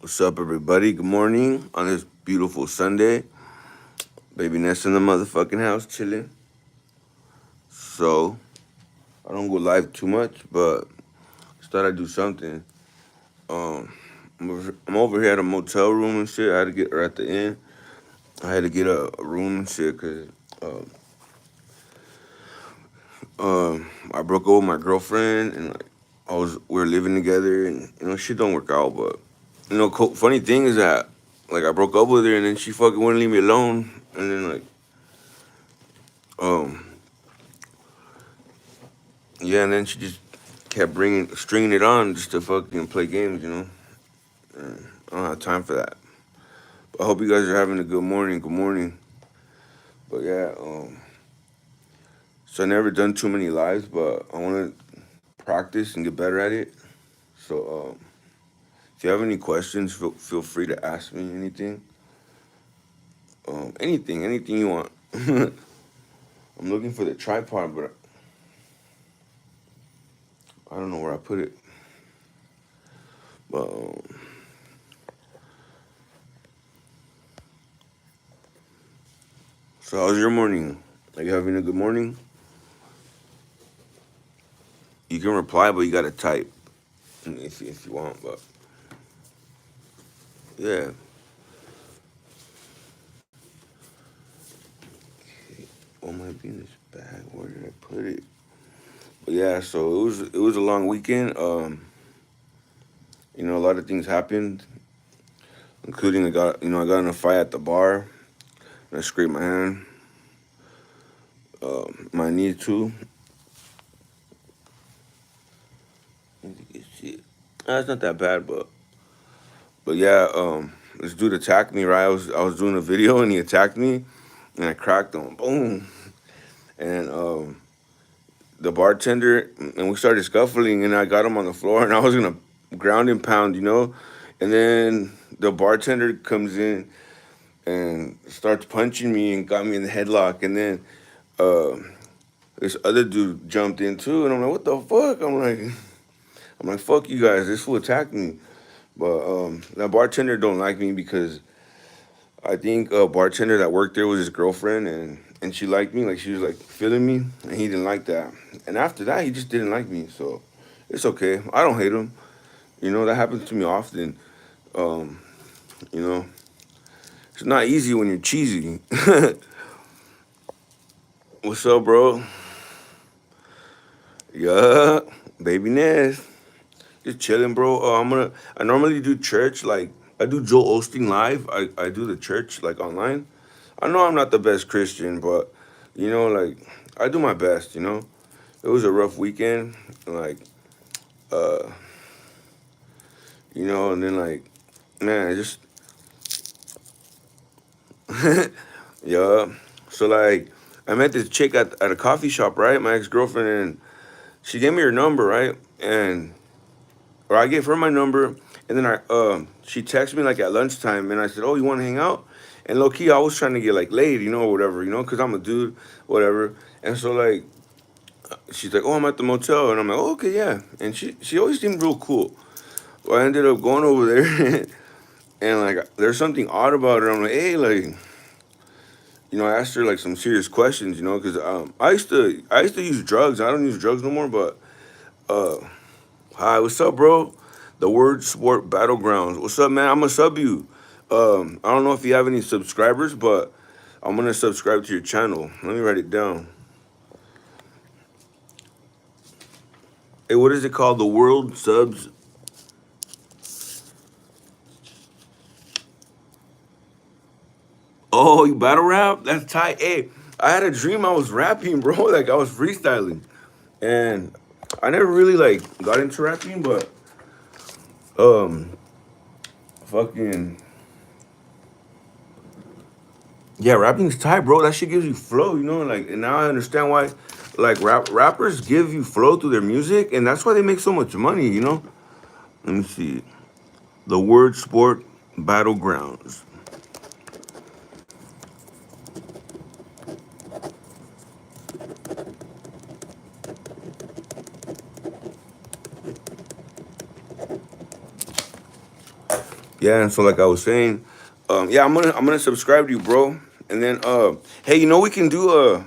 What's up, everybody? Good morning on this beautiful Sunday. Baby Ness in the motherfucking house chilling. So, I don't go live too much, but just thought I'd do something. Um, I'm over here at a motel room and shit. I had to get, or at the inn, I had to get a room and shit because um, I broke up with my girlfriend and like we were living together and shit don't work out. But funny thing is that like I broke up with her and then she fucking wouldn't leave me alone and then like um yeah, and then she just kept stringing it on just to fucking play games. And I don't have time for that. But I hope you guys are having a good morning. Good morning. But yeah, so I never done too many lives, but I want to practice and get better at it. So if you have any questions, feel free to ask me anything. Anything you want. I'm looking for the tripod, but I don't know where I put it. But so how's your morning? Are you having a good morning? You can reply, but you gotta type if you want. But yeah, what might be in this bag? Where did I put it? But yeah, so it was a long weekend. A lot of things happened, including I got in a fight at the bar. And I scraped my hand, my knee too. Shit, it's not that bad, but yeah, this dude attacked me. Right, I was doing a video and he attacked me, and I cracked him. Boom, and the bartender, and we started scuffling, and I got him on the floor, and I was gonna ground and pound. And then the bartender comes in and starts punching me and got me in the headlock, and then uh, this other dude jumped in too, and I'm like, what the fuck? I'm like, fuck you guys, this fool attacked me. But that bartender don't like me because I think a bartender that worked there was his girlfriend, and she liked me, like she was like feeling me, and he didn't like that. And after that, he just didn't like me. So it's okay. I don't hate him. That happens to me often. Um, you know, it's not easy when you're cheesy. What's up, bro? Yeah, baby Ness. Just chilling, bro. I normally do church, like, I do Joel Osteen live. I do the church, like, online. I know I'm not the best Christian, but, like, I do my best. It was a rough weekend, like, uh, and then, like, man, I just, yeah. So, like, I met this chick at a coffee shop, right? My ex-girlfriend, and she gave me her number, right? Or I gave her my number, and then she texted me like at lunchtime, and I said, "Oh, you want to hang out?" And low key, I was trying to get like laid, or whatever, because I'm a dude, whatever. And so like, she's like, "Oh, I'm at the motel," and I'm like, "Oh, okay, yeah." And she always seemed real cool. Well, I ended up going over there, and like, there's something odd about her. I'm like, "Hey, like." I asked her like some serious questions, because I used to use drugs. I don't use drugs no more, but uh, hi, what's up, bro? The Word Sport Battlegrounds. What's up, man? I'm gonna sub you. I don't know if you have any subscribers, but I'm gonna subscribe to your channel. Let me write it down. Hey, what is it called? The World Subs. Oh, you battle rap? That's tight. Hey, I had a dream I was rapping, bro. Like I was freestyling, and I never really like got into rapping, but um, fucking yeah, rapping's tight, bro. That shit gives you flow. Like, and now I understand why, like, rappers give you flow through their music, and that's why they make so much money. Let me see. The Word Sport Battlegrounds. Yeah, and so like I was saying, yeah, I'm gonna subscribe to you, bro. And then hey, you know we can do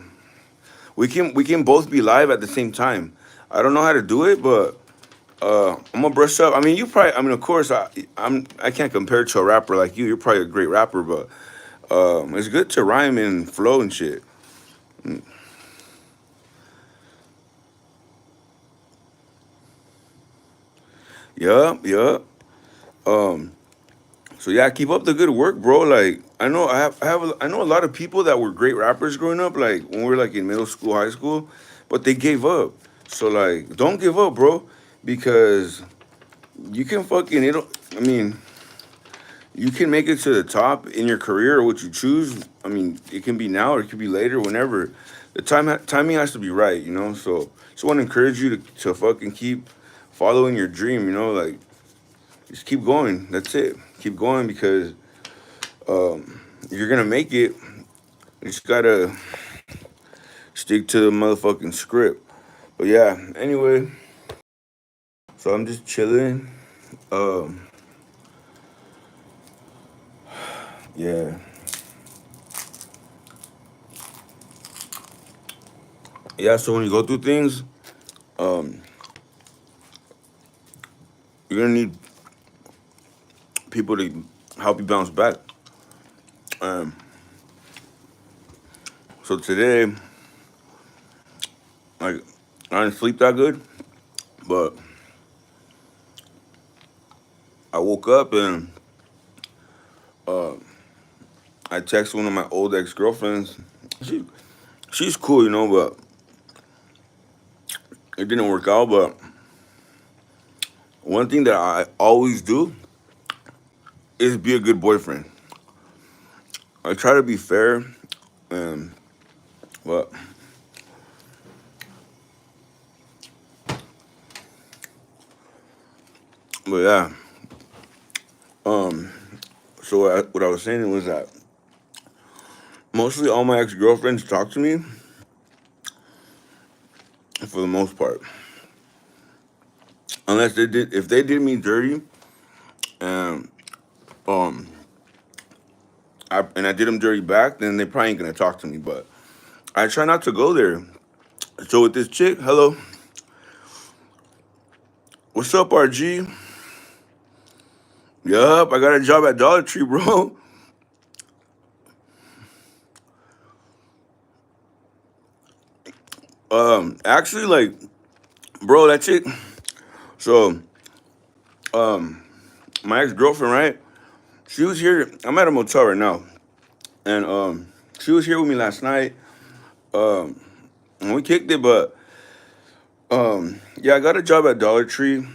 we can both be live at the same time. I don't know how to do it, but I'm gonna brush up. I mean, you probably. I mean, of course, I can't compare to a rapper like you. You're probably a great rapper, but it's good to rhyme and flow and shit. Yup, yup. Um, so yeah, keep up the good work, bro. Like I know a lot of people that were great rappers growing up, like when we were like in middle school, high school, but they gave up. So like, don't give up, bro, because you can fucking it. I mean, you can make it to the top in your career or what you choose. I mean, it can be now or it could be later, whenever. The timing has to be right, you know. So just want to encourage you to fucking keep following your dream, you know, like just keep going. That's it. Keep going because you're gonna make it. You just gotta stick to the motherfucking script. But yeah, anyway, so I'm just chilling. Um, yeah, yeah. So when you go through things, um, you're gonna need people to help you bounce back. Um, so today, like, I didn't sleep that good, but I woke up and uh, I texted one of my old ex girlfriends. She, she's cool, you know, but it didn't work out. But one thing that I always do is be a good boyfriend. I try to be fair, and but yeah. Um, so what I was saying was that mostly all my ex girlfriends talk to me for the most part, unless they did if they did me dirty, and um, I did them dirty back, then they probably ain't gonna talk to me. But I try not to go there. So with this chick, hello, what's up, RG? Yup, I got a job at Dollar Tree, bro. Actually, like, bro, that chick. So, um, my ex girlfriend, right? She was here. I'm at a motel right now, and she was here with me last night. Um, and we kicked it, but yeah, I got a job at Dollar Tree.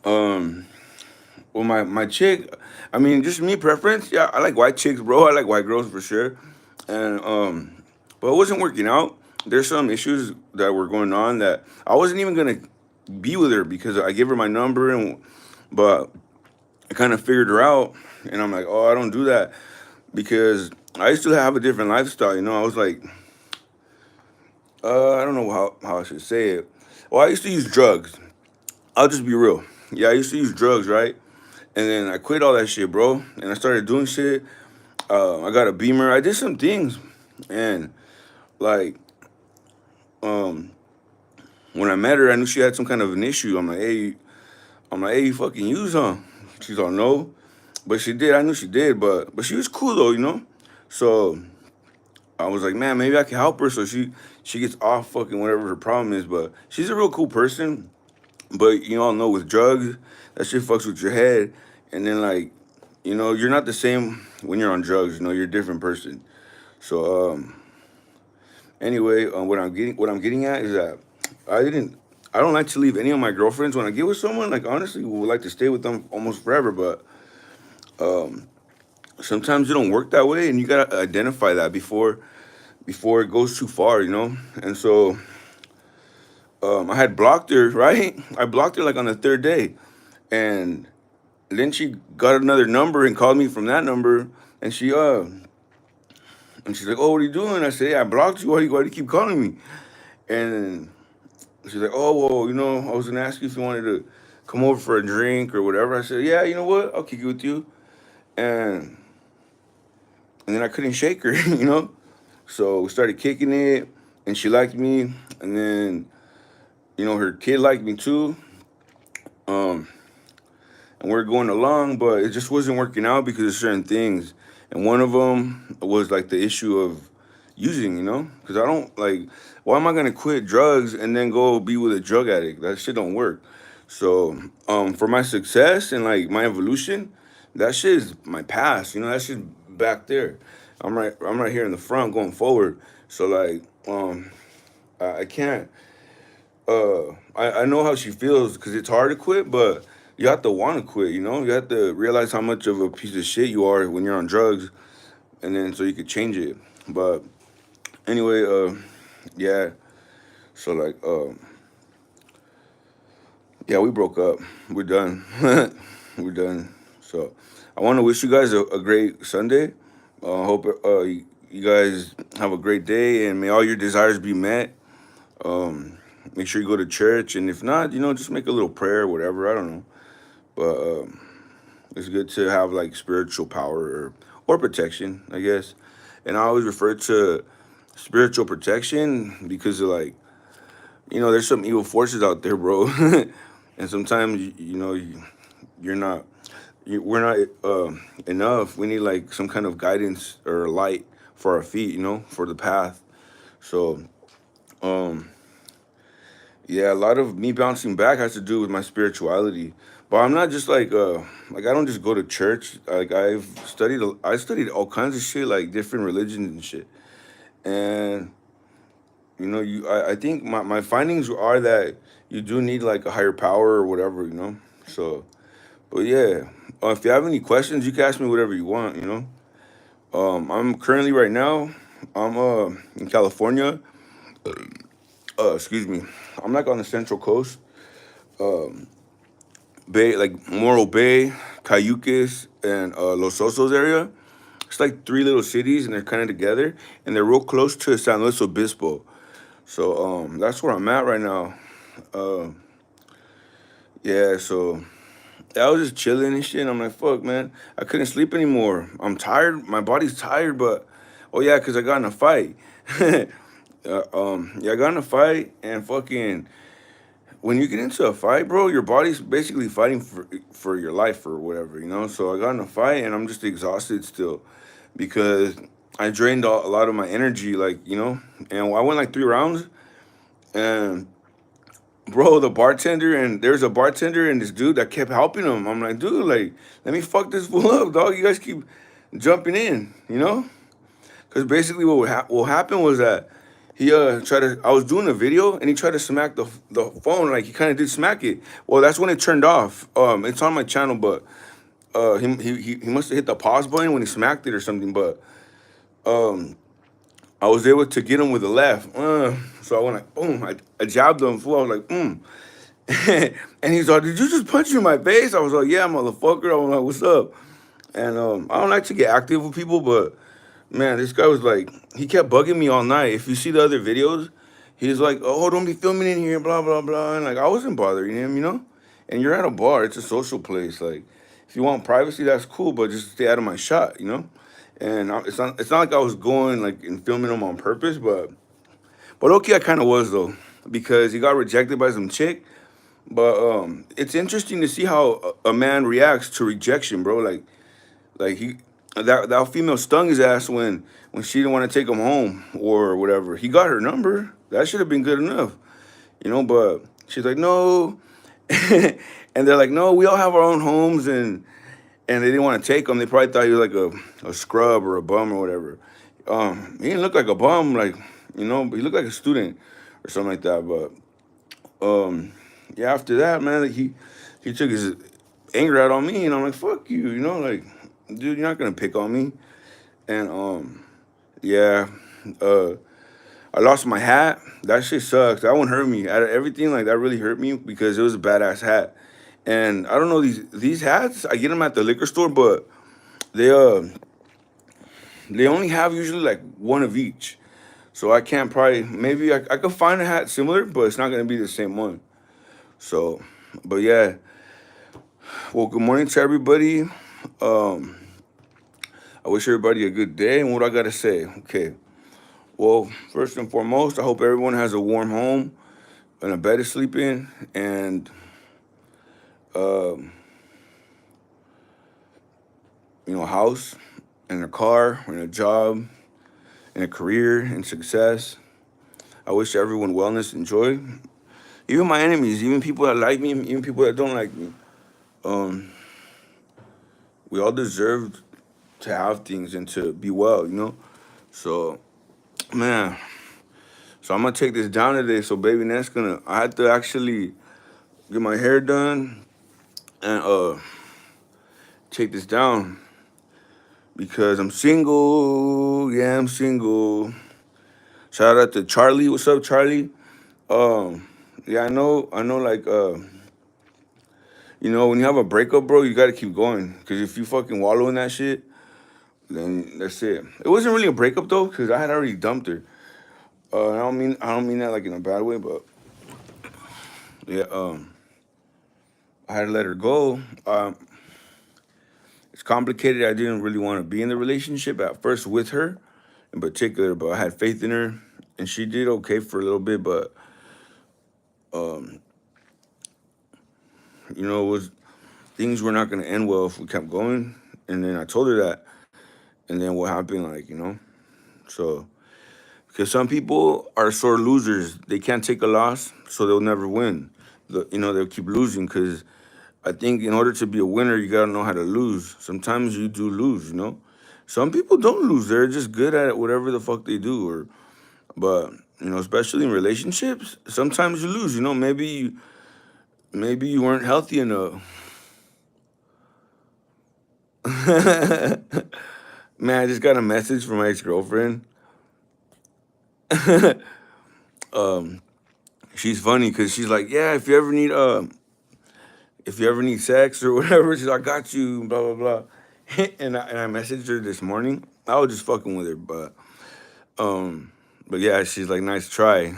Um, well, my chick, I mean, just me preference. Yeah, I like white chicks, bro. I like white girls for sure, and but it wasn't working out. There's some issues that were going on that I wasn't even gonna be with her because I gave her my number and but I kind of figured her out, and I'm like, oh, I don't do that because I used to have a different lifestyle. You know, I was like, I don't know how I should say it. Well, I used to use drugs. I'll just be real. Yeah, I used to use drugs, right? And then I quit all that shit, bro. And I started doing shit. I got a Beamer. I did some things, and like, um, when I met her, I knew she had some kind of an issue. I'm like, hey, you fucking use, huh? She's all no, but she did. I knew she did, but she was cool though, you know. So I was like, man, maybe I can help her so she gets off fucking whatever her problem is. But she's a real cool person. But you all know with drugs, that shit fucks with your head, and then like, you know, you're not the same when you're on drugs. You know, you're a different person. So anyway, what I'm getting at is that I didn't. I don't like to leave any of my girlfriends when I get with someone. Like honestly, we would like to stay with them almost forever, but sometimes it don't work that way, and you gotta identify that before it goes too far, you know. And so I had blocked her, right? I blocked her like on the third day, and then she got another number and called me from that number, and she's like, "Oh, what are you doing?" I said, "Yeah, I blocked you. Why do you keep calling me?" And she's like, "Oh, well, you know, I was gonna ask you if you wanted come over for a drink or whatever. I said, yeah, you know what? I'll kick it with you. And and then I couldn't shake her, you know. So we started kicking it, and she liked me, and then her kid liked me too. Um, and we are going along, but it just wasn't working out because of certain things. And one of them was like the issue of using, because I don't like. Why am I gonna quit drugs and then go be with a drug addict? That shit don't work. So, for my success and like my evolution, that shit is my past. That shit's back there. I'm right here in the front going forward. So like, I can't. I know how she feels because it's hard to quit, but you have to want to quit. You have to realize how much of a piece of shit you are when you're on drugs, and then so you could change it. But anyway, yeah. So like, yeah, we broke up. We're done. We're done. So I want to wish you guys a great Sunday. Hope you guys have a great day, and may all your desires be met. Um, Make sure you go to church, and if not, just make a little prayer, or whatever. I don't know, but it's good to have like spiritual power or protection, I guess. And I always refer to spiritual protection because of like there's some evil forces out there, bro, and sometimes you're not we're not enough. We need like some kind of guidance or light for our feet, for the path. So um yeah, a lot of me bouncing back has to do with my spirituality. But I'm not just like I don't just go to church. Like I studied all kinds of shit, like different religions and shit. And I think my findings are that you do need like a higher power or whatever. So, but yeah, if you have any questions, you can ask me whatever you want. I'm currently right now, I'm in California. Excuse me. I'm like on the Central Coast. Um, Bay, like Morro Bay, Cayucas, and Los Osos area. It's like three little cities, and they're kind of together, and they're real close to San Luis Obispo. So that's where I'm at right now. Uh, yeah, so yeah, I was just chilling and shit. And I'm like, fuck, man, I couldn't sleep anymore. I'm tired. My body's tired, but oh yeah, cause I got in a fight. Yeah, I got in a fight, and fucking when you get into a fight, bro, your body's basically fighting for your life or whatever. So I got in a fight, and I'm just exhausted still because I drained a lot of my energy, like and I went like 3 rounds, and bro, the bartender and there's a bartender and this dude that kept helping him. I'm like, dude, like, let me fuck this fool up, dog. You guys keep jumping in. Because basically what happened was that he tried to. I was doing a video and he tried to smack the phone. Like he kind of did smack it. Well, that's when it turned off. It's on my channel, but he must have hit the pause button when he smacked it or something. But um, I was able to get him with the left. So I went like boom. I jabbed him. Fool. I was like and he's like, "Did you just punch me in my face?" I was like, "Yeah, motherfucker." I was like, "What's up?" And I don't like to get active with people, but man, this guy was like, he kept bugging me all night. If you see the other videos, he's like, "Oh, don't be filming in here, blah blah blah," and like I wasn't bothering him. And you're at a bar; it's a social place. Like, if you want privacy, that's cool, but just stay out of my shot. And it's not like I was going like and filming him on purpose, but okay, I kind of was though, because he got rejected by some chick. But it's interesting to see how a man reacts to rejection, bro. Like that female stung his ass when she didn't want to take him home or whatever. He got her number. That should have been good enough. But she's like, no, and they're like, no, we all have our own homes, and they didn't want to take him. They probably thought he was like a scrub or a bum or whatever. He didn't look like a bum, like but he looked like a student or something like that. But yeah, after that, man, like, he took his anger out on me, and I'm like, fuck you, like, dude, you're not gonna pick on me. And yeah, uh, I lost my hat. That shit sucks. That one hurt me. Out of everything, like that really hurt me because it was a badass hat. And I don't know these hats. I get them at the liquor store, but they they only have usually like one of each. So I can't probably maybe I could find a hat similar, but it's not gonna be the same one. So, but yeah. Well, good morning to everybody. Um, I wish everybody a good day. And what I gotta say? Okay. Well, first and foremost, I hope everyone has a warm home and a bed to sleep in, and um, a house, and a car, and a job, and a career, and success. I wish everyone wellness and joy. Even my enemies, even people that like me, even people that don't like me. Um, we all deserve to have things and to be well. So, man. So I'm gonna take this down today. So baby Ness gonna I had to actually get my hair done and take this down because I'm single. Yeah, I'm single. Shout out to Charlie. What's up, Charlie? Um, yeah, I know like when you have a breakup, bro, you gotta keep going. Cause if you fucking wallow in that shit, then that's it. It wasn't really a breakup though, cause I had already dumped her. I don't mean that like in a bad way, but yeah, I had to let her go. It's complicated. I didn't really want to be in the relationship at first with her in particular, but I had faith in her and she did okay for a little bit, but um, it was things were not gonna end well if we kept going. And then I told her that. And then what happened, so because some people are sore losers. They can't take a loss, so they'll never win. They'll keep losing because I think in order to be a winner, you gotta know how to lose. Sometimes you do lose. Some people don't lose; they're just good at whatever the fuck they do. But especially in relationships, sometimes you lose. Maybe you weren't healthy enough. Man, I just got a message from my ex girlfriend. um, she's funny because she's like, yeah, if you ever need sex or whatever, she's like, I got you, blah blah blah. And I messaged her this morning. I was just fucking with her, um, but yeah, she's like, nice try.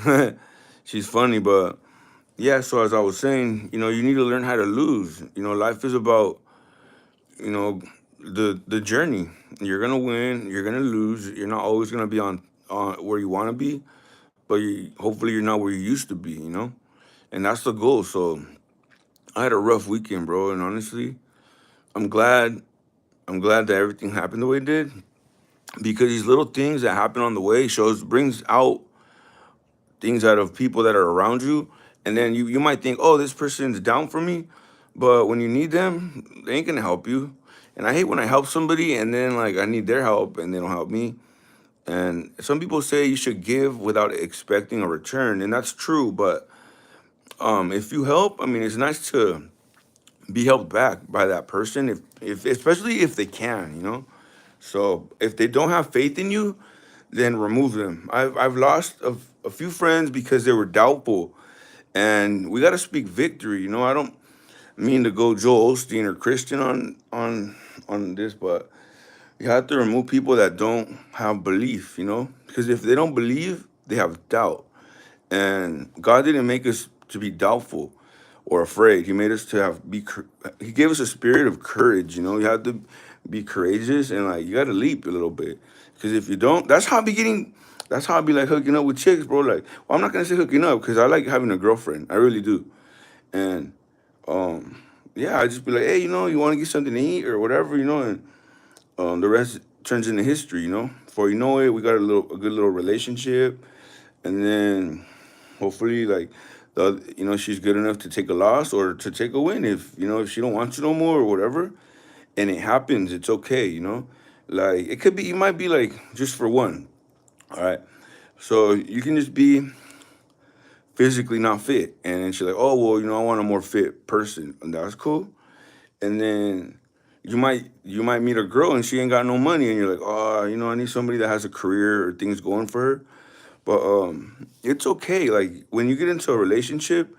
She's funny, but yeah. So as I was saying, you need to learn how to lose. Life is about you know the journey. You're gonna win. You're gonna lose. You're not always gonna be on where you want to be, but hopefully you're not where you used to be. And that's the goal. So I had a rough weekend, bro, and honestly, I'm glad. I'm glad that everything happened the way it did because these little things that happen on the way brings out things out of people that are around you, and then you might think, oh, this person's down for me, but when you need them, they ain't gonna help you. And I hate when I help somebody and then like I need their help and they don't help me. And some people say you should give without expecting a return, and that's true. But if you help, I mean, it's nice to be helped back by that person, if especially if they can. So if they don't have faith in you, then remove them. I've lost a few friends because they were doubtful, and we got to speak victory. I don't mean to go Joel Osteen or Christian on this, but you have to remove people that don't have belief. Because if they don't believe, they have doubt, and God didn't make us to be doubtful or afraid. He made us to He gave us a spirit of courage. You have to be courageous and like you got to leap a little bit. Because if you don't, That's how I be like hooking up with chicks, bro. Like, well, I'm not gonna say hooking up because I like having a girlfriend. I really do. And yeah, I just be like, hey, you want to get something to eat or whatever, and the rest turns into history. Before you know it, we got a good little relationship, and then hopefully like she's good enough to take a loss or to take a win if she don't want you no more or whatever, and it happens, it's okay. Like it could be, you might be like just for one, all right, so you can just be physically not fit, and then she's like, oh well, I want a more fit person, and that's cool. And then you might meet a girl and she ain't got no money, and you're like, oh, I need somebody that has a career or things going for her. But it's okay. Like when you get into a relationship,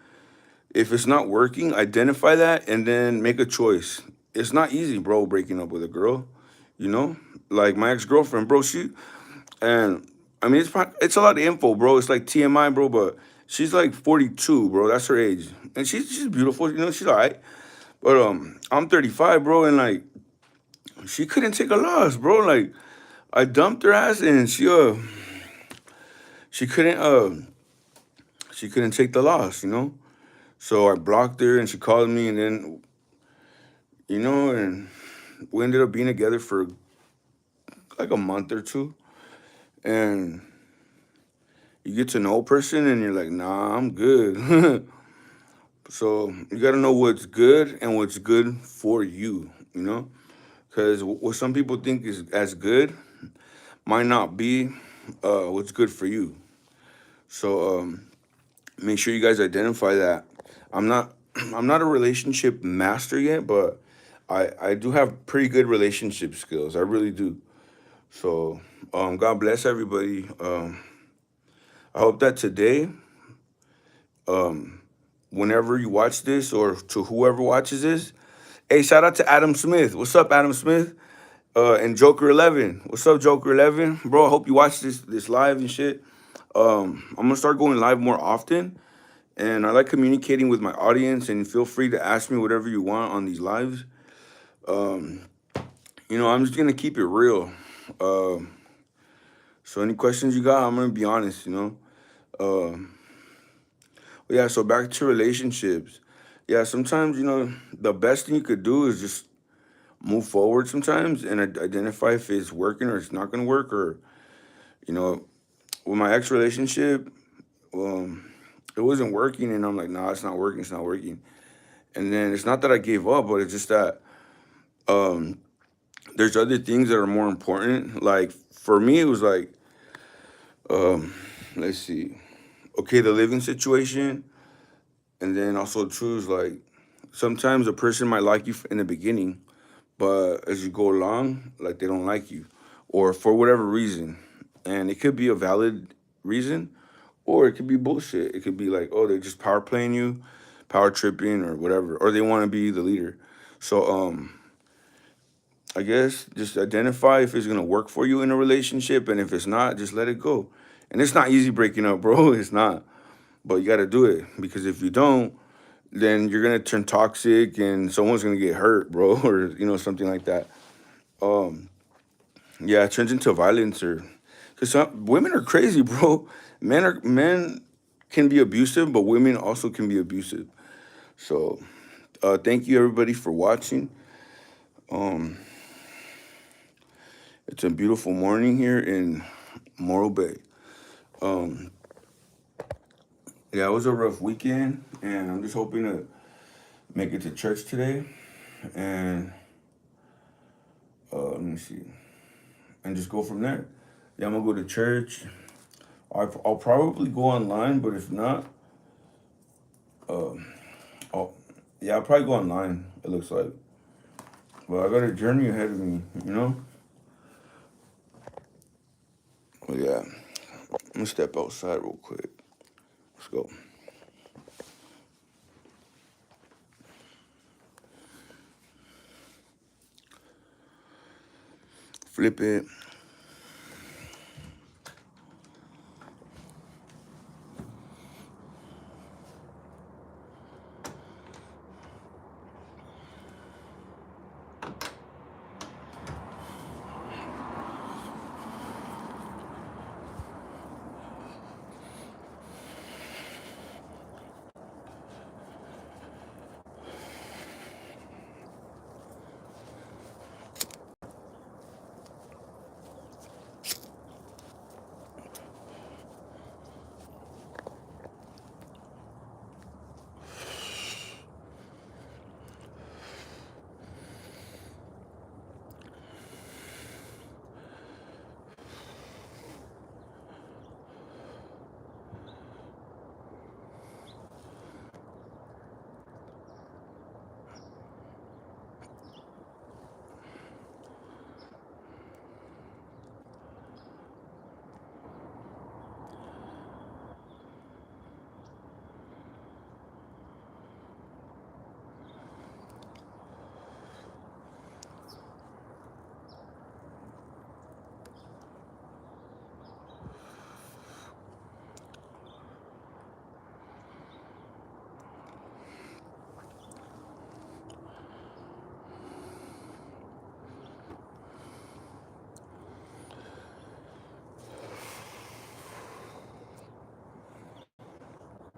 if it's not working, identify that and then make a choice. It's not easy, bro, breaking up with a girl. You know, like my ex girlfriend, bro. And I mean, it's a lot of info, bro. It's like TMI, bro. But she's like 42, bro. That's her age, and she's beautiful. She's alright. But I'm 35, bro, and like she couldn't take a loss, bro. Like I dumped her ass, and she couldn't she couldn't take the loss, you know. So I blocked her, and she called me, and then and we ended up being together for like a month or two, and you get to know a person, and you're like, nah, I'm good. So you got to know what's good and what's good for you, you know, because what some people think is as good might not be what's good for you. So make sure you guys identify that. I'm not I'm not a relationship master yet, but I do have pretty good relationship skills. I really do. So God bless everybody. I hope that today, whenever you watch this or to whoever watches this, hey, shout out to Adam Smith. What's up, Adam Smith? And Joker 11. What's up, Joker 11? Bro, I hope you watch this live and shit. I'm gonna start going live more often, and I like communicating with my audience. And feel free to ask me whatever you want on these lives. I'm just gonna keep it real. Um, so any questions you got, I'm gonna be honest. Um, yeah. So back to relationships. Yeah, sometimes the best thing you could do is just move forward sometimes and identify if it's working or it's not gonna work. Or you know, with my ex relationship, um, it wasn't working, and I'm like, nah, it's not working. It's not working. And then it's not that I gave up, but it's just that um, there's other things that are more important. Like for me, it was like, um, let's see, okay, the living situation, and then also too is like sometimes a person might like you in the beginning, but as you go along, like they don't like you, or for whatever reason, and it could be a valid reason, or it could be bullshit. It could be like, oh, they're just power playing you, power tripping, or whatever, or they want to be the leader. So I guess just identify if it's gonna work for you in a relationship, and if it's not, just let it go. And it's not easy breaking up, bro. It's not, but you got to do it because if you don't, then you're gonna turn toxic, and someone's gonna get hurt, bro, or something like that. Um, yeah, it turns into violence, or because some women are crazy, bro. Men can be abusive, but women also can be abusive. So, thank you everybody for watching. Um, it's a beautiful morning here in Morro Bay. Um, yeah, it was a rough weekend, and I'm just hoping to make it to church today, and let me see, and just go from there. Yeah, I'm gonna go to church. I'll probably go online, but if not, um, I'll yeah, I'll probably go online. It looks like, but I got a journey ahead of me, you know. But yeah, I'm gonna step outside real quick. Let's go. Flip it.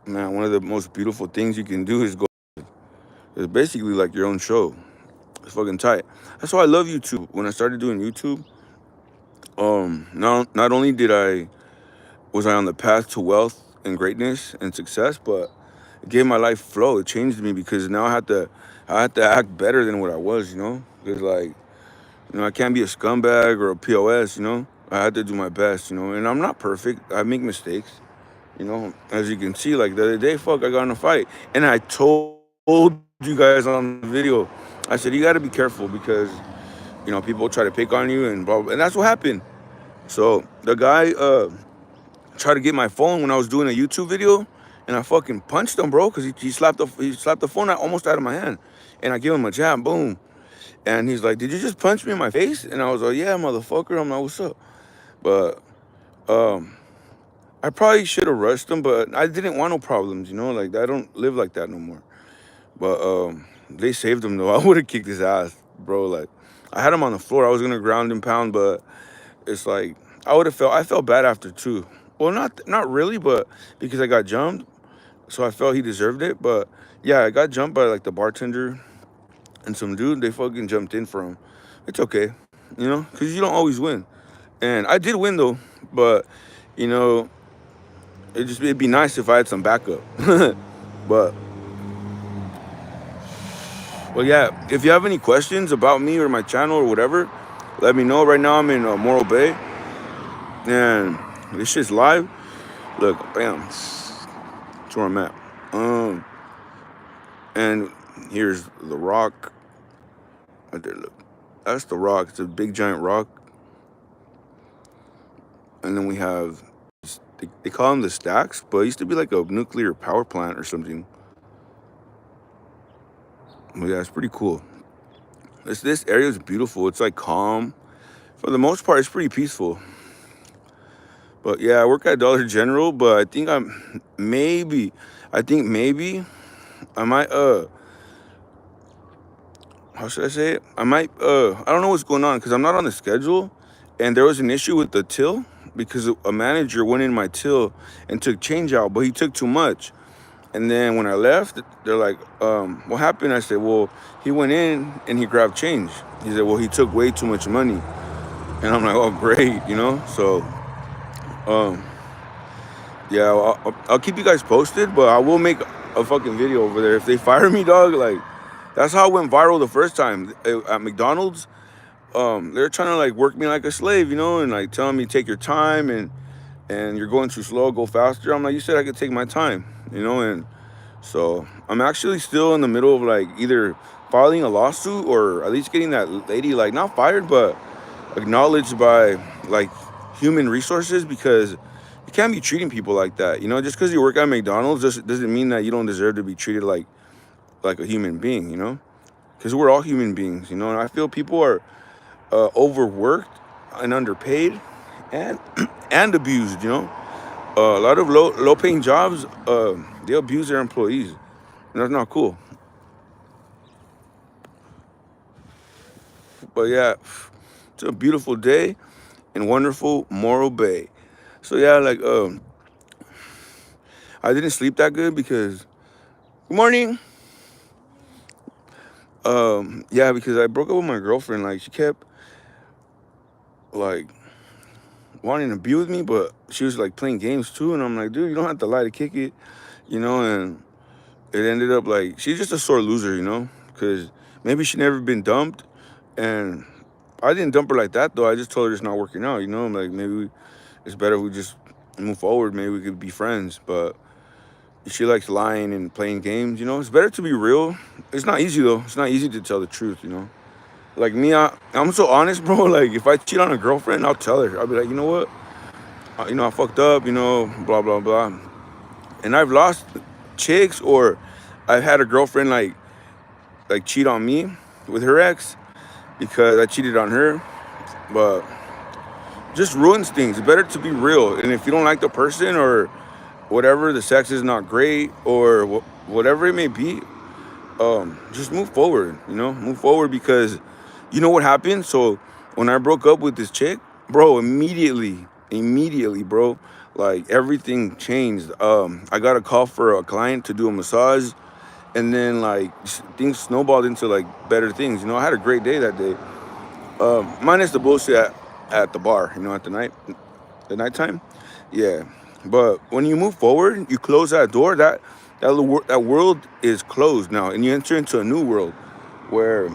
Man, one of the most beautiful things you can do is go. It's basically like your own show. It's fucking tight. That's why I love YouTube. When I started doing YouTube, not only did I was I on the path to wealth and greatness and success, but it gave my life flow. It changed me because now I had to act better than what I was. Because like I can't be a scumbag or a pos. I had to do my best. And I'm not perfect. I make mistakes. As you can see, like the other day, fuck, I got in a fight, and I told you guys on the video, I said you got to be careful because people try to pick on you and blah, blah, and that's what happened. So the guy tried to get my phone when I was doing a YouTube video, and I fucking punched him, bro, because he slapped the phone out, almost out of my hand, and I gave him a jab, boom, and he's like, "Did you just punch me in my face?" And I was like, "Yeah, motherfucker." I'm like, "What's up?" But um, I probably should have rushed him, but I didn't want no problems, like I don't live like that no more. But they saved him though. I would have kicked his ass, bro. Like I had him on the floor. I was gonna ground and pound, but it's like I felt bad after too. Well, not really, but because I got jumped, so I felt he deserved it. But yeah, I got jumped by like the bartender and some dude. They fucking jumped in for him. It's okay, because you don't always win. And I did win though, but you know, it'd be nice if I had some backup. but Well, yeah. If you have any questions about me or my channel or whatever, let me know. Right now, I'm in Morro Bay, and this shit's live. Look, bam, that's where I'm at. Um, and here's the rock. Right there, look. That's the rock. It's a big giant rock. And then we have, they call them the stacks, but it used to be like a nuclear power plant or something. But yeah, it's pretty cool. This area is beautiful. It's like calm. For the most part, it's pretty peaceful. But yeah, I work at Dollar General, but I think maybe I might how should I say it? I don't know what's going on because I'm not on the schedule, and there was an issue with the till because a manager went in my till and took change out, but he took too much. And then when I left, they're like, what happened? I said, well, he went in and he grabbed change. He said, well, he took way too much money. And I'm like, oh, great, So, um, yeah, I'll keep you guys posted, but I will make a fucking video over there. If they fire me, dog, like, that's how it went viral the first time at McDonald's. They're trying to like work me like a slave, and like telling me take your time and you're going too slow, go faster. I'm like, you said I could take my time, and so I'm actually still in the middle of like either filing a lawsuit or at least getting that lady like not fired, but acknowledged by like human resources because you can't be treating people like that. Just because you work at McDonald's doesn't mean that you don't deserve to be treated like a human being. Because we're all human beings. And I feel people are overworked and underpaid and and abused. A lot of low paying jobs, they abuse their employees, and that's not cool. But yeah, it's a beautiful day in wonderful Morro Bay. So yeah, like I didn't sleep that good because good morning. Yeah, because I broke up with my girlfriend. Like she kept like wanting to be with me, but she was like playing games too, and I'm like, dude, you don't have to lie to kick it, and it ended up like she's just a sore loser, because maybe she never been dumped, and I didn't dump her like that though. I just told her it's not working out, I'm like, it's better if we just move forward. Maybe we could be friends, but she likes lying and playing games. It's better to be real. It's not easy though. It's not easy to tell the truth. Like me, I'm so honest, bro. Like if I cheat on a girlfriend, I'll tell her. I'll be like, you know what? I fucked up. Blah blah blah. And I've lost chicks, or I've had a girlfriend like cheat on me with her ex because I cheated on her. But just ruins things. It's better to be real. And if you don't like the person or whatever, the sex is not great or whatever it may be, just move forward. Move forward because you know what happened. So when I broke up with this chick, bro, immediately, bro. Like everything changed. I got a call for a client to do a massage, and then like things snowballed into like better things. You know, I had a great day that day. Minus the bullshit at the bar. You know, at the nighttime. Yeah, but when you move forward, you close that door. That world is closed now, and you enter into a new world where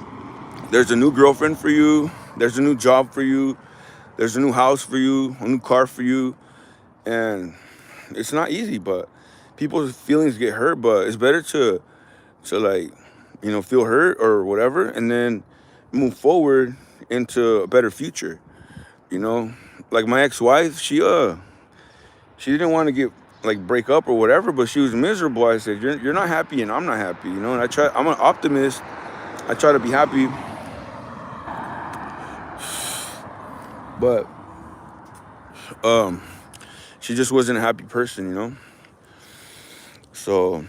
there's a new girlfriend for you. There's a new job for you. There's a new house for you. A new car for you. And it's not easy, but people's feelings get hurt. But it's better to like, feel hurt or whatever, and then move forward into a better future. You know, like my ex-wife, she didn't want to get like break up or whatever, but she was miserable. I said, you're not happy, and I'm not happy. You know, and I'm an optimist. I try to be happy, but um, she just wasn't a happy person. You know, so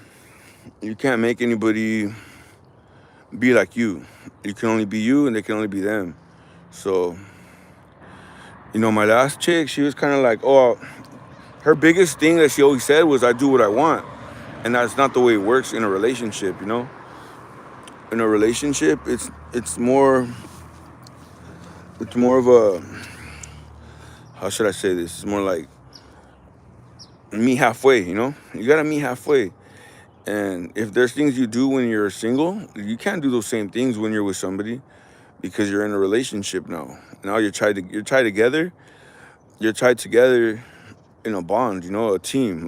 you can't make anybody be like you. You can only be you, and they can only be them. So, my last chick, she was kind of like, oh, her biggest thing that she always said was, I do what I want. And that's not the way it works in a relationship, you know? In a relationship, it's more of a, how should I say this? It's more like meet halfway, you know? You gotta meet halfway. And if there's things you do when you're single, you can't do those same things when you're with somebody because you're in a relationship now. Now you're tied together. You're tied together in a bond, a team,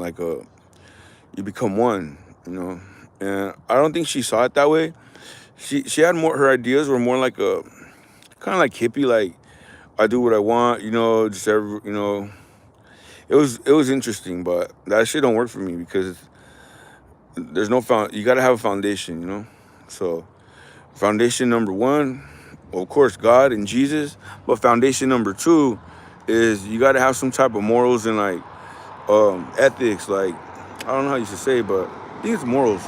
you become one. And I don't think she saw it that way. She had more, her ideas were more like a kind of like hippie, like I do what I want, just it was interesting, but that shit don't work for me because there's no you got to have a foundation. So foundation number one, well, of course, God and Jesus, but foundation number two is you got to have some type of morals and like ethics, like I don't know how you should say, but I think it's morals.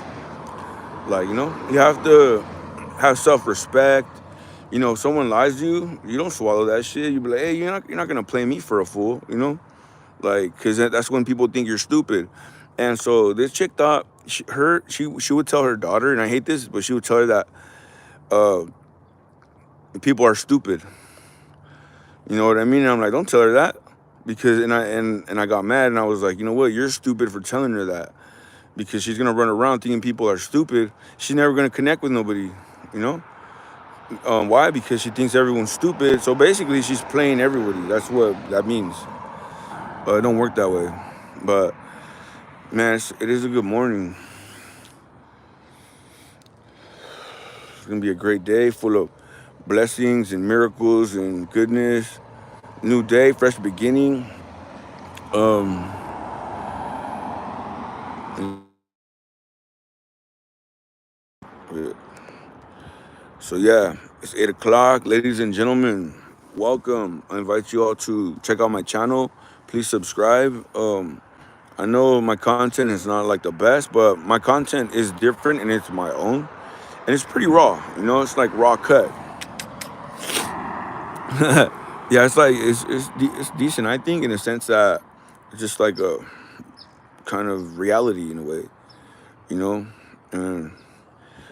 Like, you have to have self-respect. If someone lies to you, you don't swallow that shit. You be like, hey, you're not gonna play me for a fool. Like, cause that's when people think you're stupid. And so this chick thought she would tell her daughter, and I hate this, but she would tell her that uh, people are stupid. You know what I mean? And I'm like, don't tell her that, because and I got mad, and I was like, you know what? You're stupid for telling her that, because she's gonna run around thinking people are stupid. She's never gonna connect with nobody. You know? Why? Because she thinks everyone's stupid. So basically, she's playing everybody. That's what that means. It don't work that way. But man, it is a good morning. It's gonna be a great day, full of blessings and miracles and goodness. New day, fresh beginning. Um, so yeah, it's 8 o'clock, ladies and gentlemen. Welcome. I invite you all to check out my channel. Please subscribe. I know my content is not like the best, but my content is different and it's my own, and it's pretty raw. It's like raw cut. Yeah, it's like it's decent. I think in a sense that it's just like a kind of reality in a way, you know. And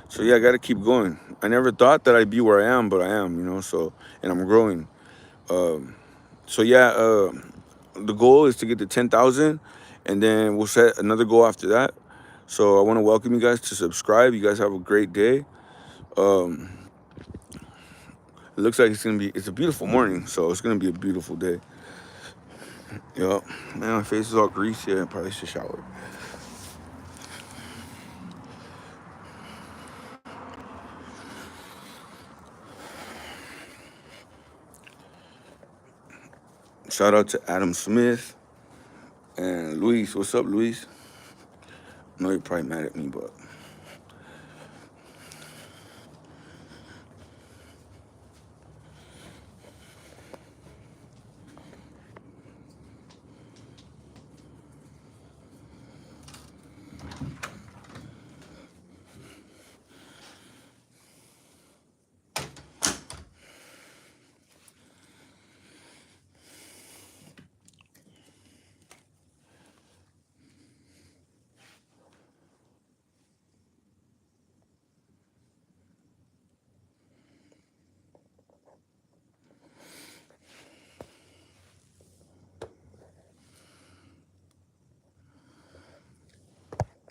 so yeah, I got to keep going. I never thought that I'd be where I am, but I am. So and I'm growing. Um, so yeah, the goal is to get to 10,000, and then we'll set another goal after that. So I want to welcome you guys to subscribe. You guys have a great day. Um, it looks like it's a beautiful morning, so it's gonna be a beautiful day. Yup. Man, my face is all greasy. I probably should shower. Shout out to Adam Smith and Luis. What's up, Luis? I know you're probably mad at me, but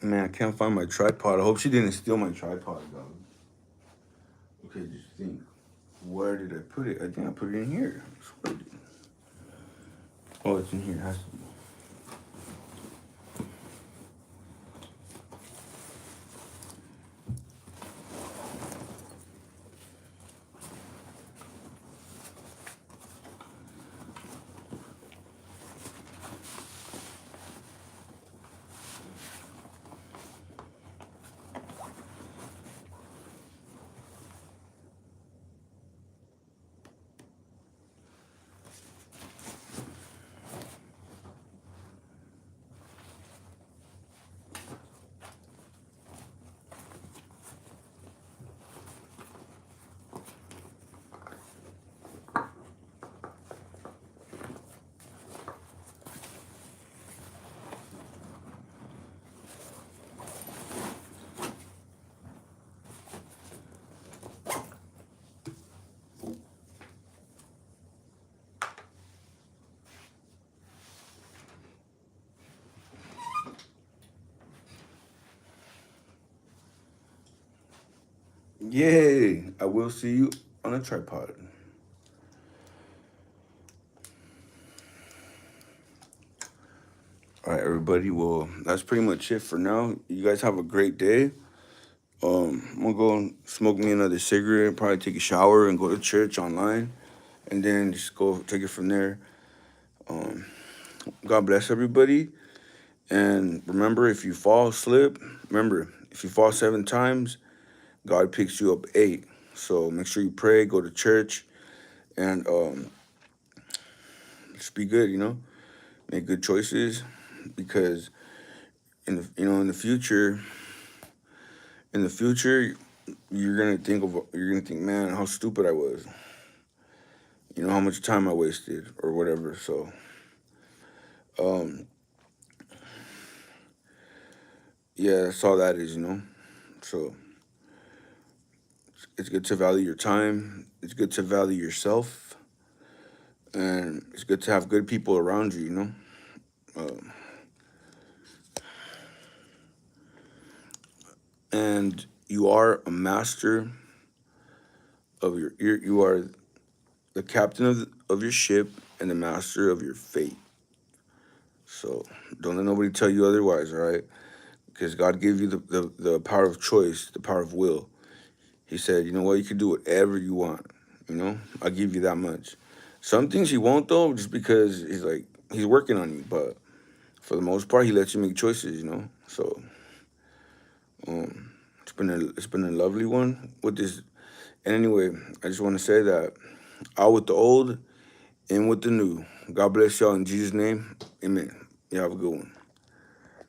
Man, I can't find my tripod. I hope she didn't steal my tripod, dog. Okay, just think. Where did I put it? I think I put it in here. I swear I did. Oh, it's in here. It has to be. Yay! I will see you on a tripod. All right, everybody. Well, that's pretty much it for now. You guys have a great day. I'm gonna go and smoke me another cigarette, probably take a shower and go to church online, and then just go take it from there. Um, God bless everybody. And remember, if you fall, slip. Remember, if you fall 7 times, God picks you up 8. So make sure you pray, go to church, and just be good. Make good choices, because in the future, you're gonna think, man, how stupid I was. How much time I wasted or whatever. So, um, yeah, that's all that is. So it's good to value your time. It's good to value yourself, and it's good to have good people around you. Um, and you are a master of you are the captain of your ship and the master of your fate. So don't let nobody tell you otherwise, all right? Because God gave you the power of choice, the power of will. He said, you know what, you can do whatever you want. I'll give you that much. Some things he won't though, just because he's working on you. But for the most part, he lets you make choices. So it's been a lovely one with this. And anyway, I just want to say that out with the old, in with the new. God bless y'all in Jesus' name. Amen. You have a good one.